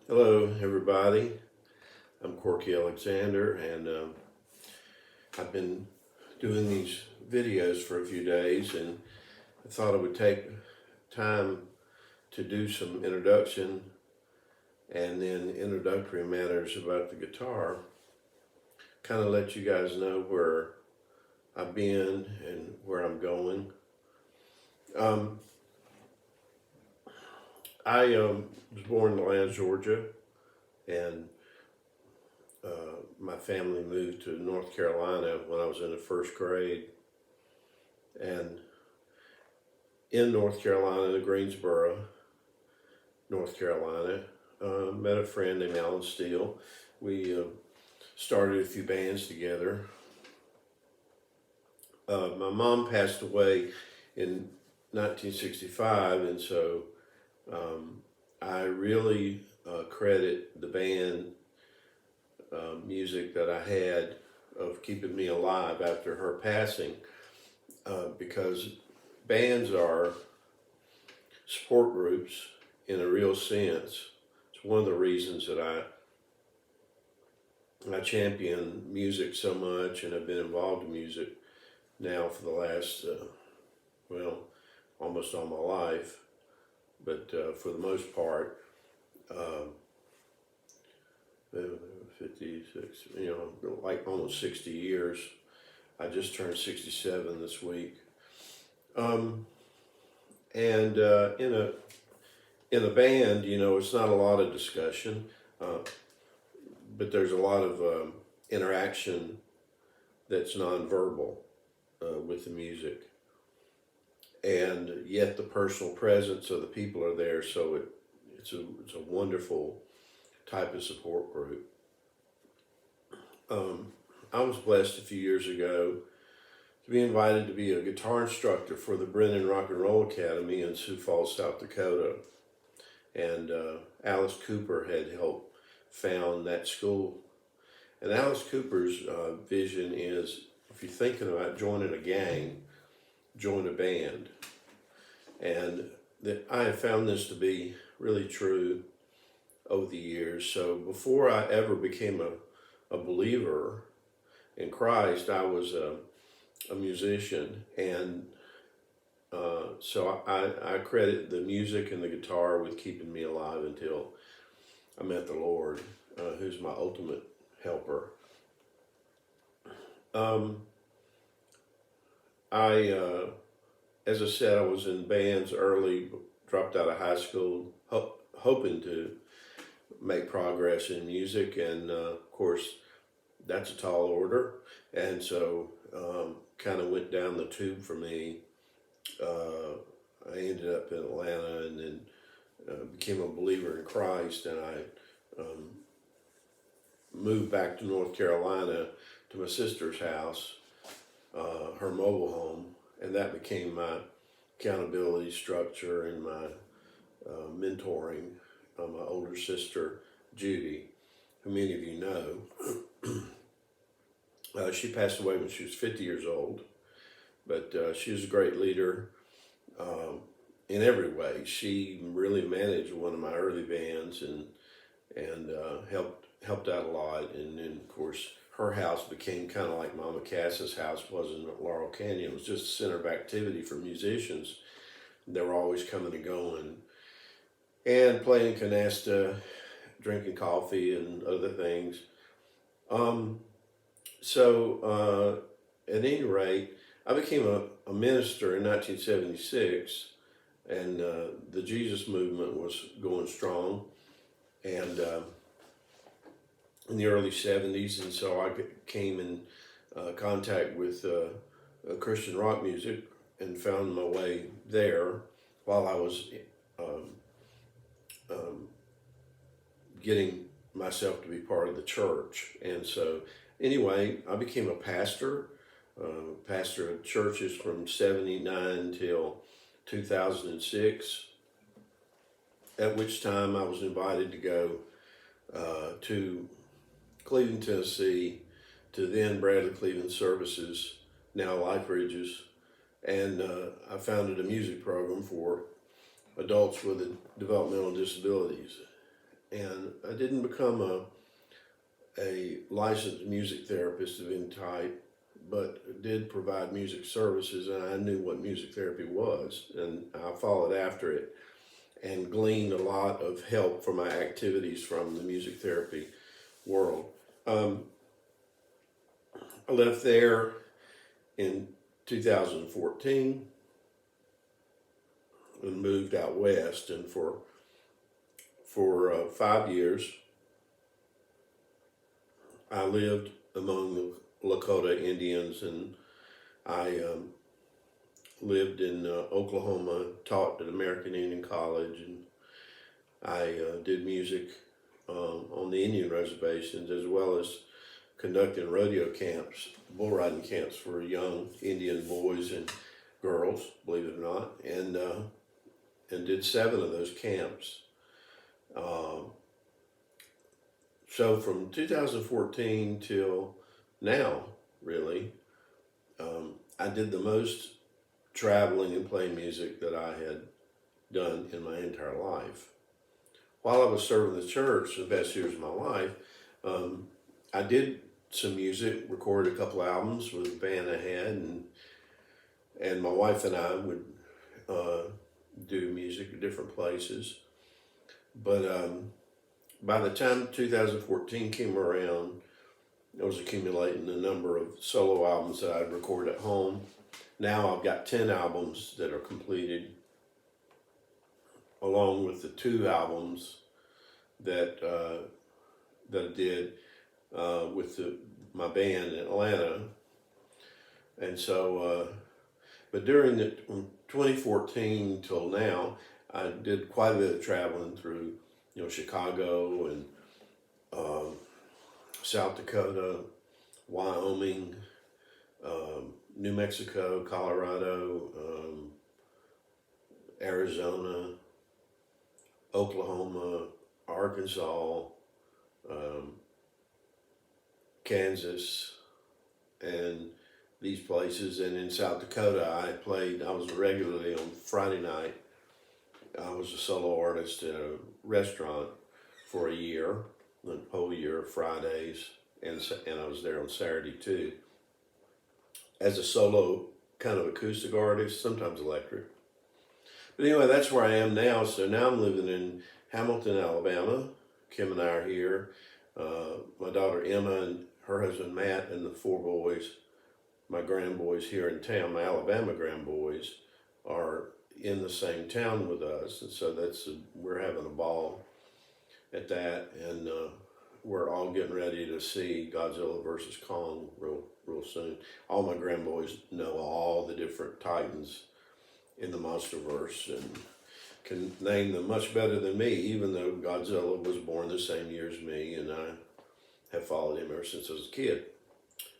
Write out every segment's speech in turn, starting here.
Hello, everybody. I'm Corky Alexander, and I've been doing these videos for a few days, and I thought I would take time to do some introduction and then introductory matters about the guitar. Kind of let you guys know where I've been and where I'm going. Um, I was born in Atlanta, Georgia, and my family moved to North Carolina when I was in the first grade. And in North Carolina, the Greensboro, North Carolina, met a friend named Alan Steele. We started a few bands together. My mom passed away in 1965, and so I really credit the band music that I had of keeping me alive after her passing, because bands are support groups in a real sense. It's one of the reasons that I champion music so much and have been involved in music now for the last, almost all my life. But for the most part, uh, 56, like almost 60 years. I just turned 67 this week. Um, and in a band, it's not a lot of discussion, but there's a lot of interaction that's nonverbal with the music, and yet the personal presence of the people are there. So it's a wonderful type of support group. I was blessed a few years ago to be invited to be a guitar instructor for the Brennan Rock and Roll Academy in Sioux Falls, South Dakota. And Alice Cooper had helped found that school. And Alice Cooper's vision is, if you're thinking about joining a gang, join a band. And I have found this to be really true over the years. So before I ever became a believer in Christ, I was a musician, and so I credit the music and the guitar with keeping me alive until I met the Lord, who's my ultimate helper. Um, as I said, I was in bands early, dropped out of high school, hoping to make progress in music, and of course, that's a tall order, and so kind of went down the tube for me. I ended up in Atlanta, and then became a believer in Christ, and I moved back to North Carolina to my sister's house, her mobile home, and that became my accountability structure and my mentoring. My older sister, Judy, who many of you know, she passed away when she was 50 years old, but she was a great leader in every way. She really managed one of my early bands and helped out a lot. And then, of course, her house became kind of like Mama Cass's house was in Laurel Canyon. It was just a center of activity for musicians. They were always coming and going and playing canasta, drinking coffee and other things. Um, at any rate, I became a minister in 1976, and the Jesus movement was going strong, and in the early 70s, and so I came in contact with Christian rock music and found my way there while I was um, um, getting myself to be part of the church. And so, anyway, I became a pastor, pastor of churches from 79 till 2006, at which time I was invited to go to Cleveland, Tennessee, to then Bradley Cleveland Services, now Life Bridges, and I founded a music program for adults with developmental disabilities. And I didn't become a licensed music therapist of any type, but did provide music services, and I knew what music therapy was, and I followed after it and gleaned a lot of help for my activities from the music therapy world. I left there in 2014 and moved out west, and for 5 years I lived among the Lakota Indians, and I lived in Oklahoma, taught at American Indian College, and I did music on the Indian reservations, as well as conducting rodeo camps, bull riding camps for young Indian boys and girls, believe it or not, and did 7 of those camps. So from 2014 till now, really, I did the most traveling and playing music that I had done in my entire life. While I was serving the church the best years of my life, I did some music, recorded a couple albums with the band I had, and my wife and I would do music at different places. But by the time 2014 came around, I was accumulating a number of solo albums that I'd record at home. Now I've got 10 albums that are completed, along with the 2 albums that I did with my band in Atlanta. And so, but during the 2014 till now, I did quite a bit of traveling through, Chicago and South Dakota, Wyoming, New Mexico, Colorado, Arizona, Oklahoma, Arkansas, Kansas, and these places. And in South Dakota, I was regularly on Friday night. I was a solo artist at a restaurant for a year, the whole year, Fridays, and I was there on Saturday too, as a solo kind of acoustic artist, sometimes electric. But anyway, that's where I am now. So now I'm living in Hamilton, Alabama. Kim and I are here. My daughter Emma and her husband Matt and the 4 boys, my grandboys here in town, my Alabama grandboys, are in the same town with us. And so we're having a ball at that. And we're all getting ready to see Godzilla versus Kong real soon. All my grandboys know all the different Titans in the MonsterVerse and can name them much better than me, even though Godzilla was born the same year as me, and I have followed him ever since I was a kid,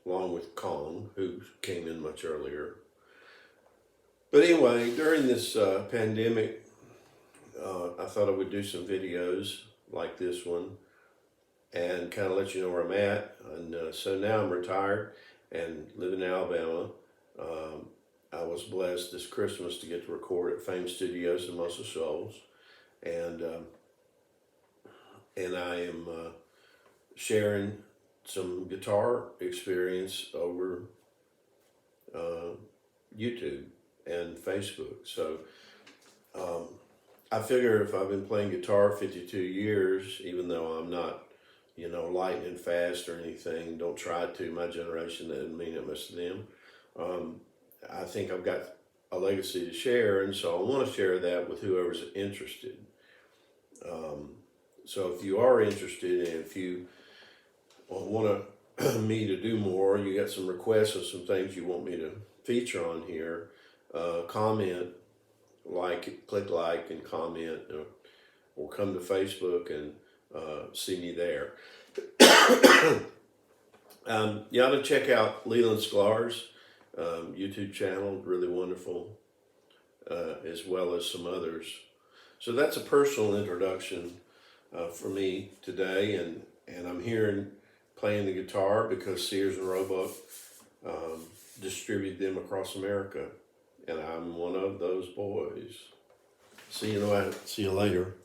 along with Kong, who came in much earlier. But anyway, during this pandemic, I thought I would do some videos like this one and kind of let you know where I'm at. And so now I'm retired and live in Alabama. I was blessed this Christmas to get to record at Fame Studios in Muscle Shoals, and I am sharing some guitar experience over YouTube and Facebook. So I figure if I've been playing guitar 52 years, even though I'm not, lightning fast or anything, don't try to. My generation, that doesn't mean that much to them. I think I've got a legacy to share, and so I want to share that with whoever's interested. So if you are interested, and if you want me to do more, you got some requests of some things you want me to feature on here, comment, click like and comment, or come to Facebook and see me there. You ought to check out Leland Sklar's YouTube channel, really wonderful, as well as some others. So that's a personal introduction for me today, and I'm here playing the guitar because Sears and Roebuck distribute them across America, and I'm one of those boys. See you later.